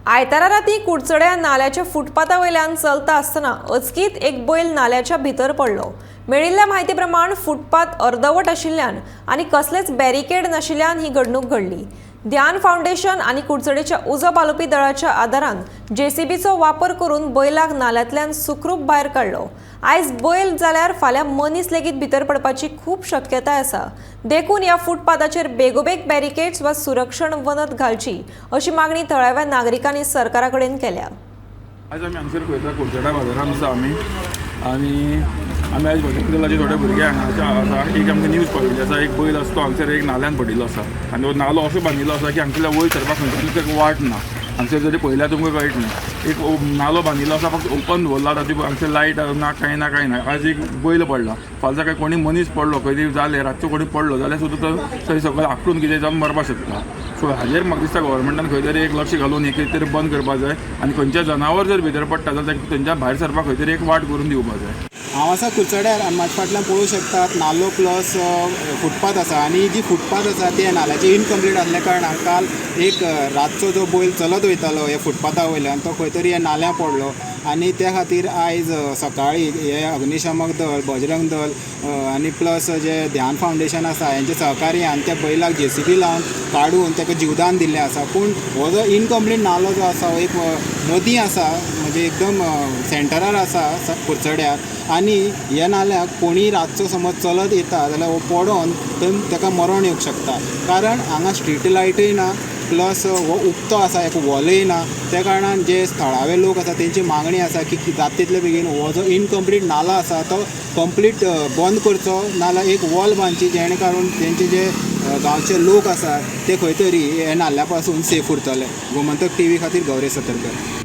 आयतारा राती कुडचड्या नाल्याच्या फुटपाथा वयल्यान चलता आसतना अचकीत एक बैल नाल्याच्या भितर पडलो। मेळिल्ल्या म्हायती प्रमाण फुटपाथ अर्दवट आशिल्ल्यान आनी कसलेच बॅरिकेड नाशिल्ल्यान ही घडणूक घडली। ध्यान फाउंडेशन आनी कुडचडेच्या उजो पालोवपी दळाच्या आदारान जेसीबीचो वापर करून बैलाक नाल्यांतल्यान सुखरूप भायर काडलो। आयज बैल जाल्यार फाल्यां मनीस लेगीत भितर पडपाची खूब शक्यताय आसा। देखून ह्या फुटपाथाचेर बेगोबेग बॅरिकेड्स वा सुरक्षण वनत घालची अशी मागणी थळाव्या नागरिकांनी सरकारा कडेन केल्या। आज आमी हांगसर पळयता कुडचडा बाजारांत आसा आमी आज बघितलें दलाचे थोडे भुरगे हांगाच्या आसा। एक आमकां न्यूज पाविल्ली आसा, एक बैल आसा तो हांगसर एक नाल्यान पडिल्लो आसा आनी तो नालो असो बांदिल्लो आसा की हांगसरल्या वयर सरपाक खंयच्याच एक वाट ना। हांगसर जरी पळयल्यार तुमकां कळटलें, एक नालो बांदिल्लो आसा, फक्त ओपन दवरला, ताची हांगसर लायट ना, कांय ना। आज एक बैल पडला, फाल्यां सकाळीं कोणी मनीस पडलो, खंय तरी जालें रातचो कोणी पडलो जाल्यार सुद्दां तो थंय सकयल आकडून कितें जावन मरपाक शकता। सो हाजेर म्हाका दिसता गव्हर्मेंटान खंय तरी एक लक्ष घालून एक तरी बंद करपाक जाय आनी खंयचे जनावर जर भितर पडटा जाल्यार तेंच्या भायर सरपाक खंय तरी एक वाट करून दिवपाक जाय। हांव आसा कुडचड्यार आनी म्हाज्या फाटल्यान पळोवंक शकतात नालो प्लस फुटपाथ आसा आनी जी फुटपाथ आसा ते नाल्याचे इनकम्प्लीट आसल्या कारणान काल एक रातचो जो बैल चलत वयतालो ह्या फुटपाथा वयल्यान तो खंय तरी ह्या नाल्या पडलो आनी त्या खातीर आयज सकाळीं हे अग्निशमक दळ, बजरंग दल आनी प्लस जे ध्यान फाउंडेशन आसा हेंचे सहकार्यान त्या बैलाक जेसीबी लावन काडून ताका जीवदान दिल्लें आसा। पूण हो जो इनकम्प्लीट नालो जो आसा हो एक मदीं आसा, म्हणजे एकदम सेंटरार आसा कुडचड्यार आनी ह्या नाल्याक कोणी रातचो समज चलत येता जाल्यार हो पडोन थंय ताका मरण येवंक शकता। कारण हांगा स्ट्रीट लायटूय ना प्लस हो उक्तो आसा, एक वॉलय ना, त्या कारणान जे थळावे लोक आसा तेंची मागणी आसा की जाता तितले बेगीन हो जो इनकम्प्लीट नालो आसा तो कंप्लीट बंद करचो, नाल्यार एक वॉल बांदची जेणे करून तेंचे जे गांवचे लोक आसा ते खंय तरी हे नाल्या पासून सेफ उरतले। गोमंतक टीव्ही खातीर गौरी सतरकर।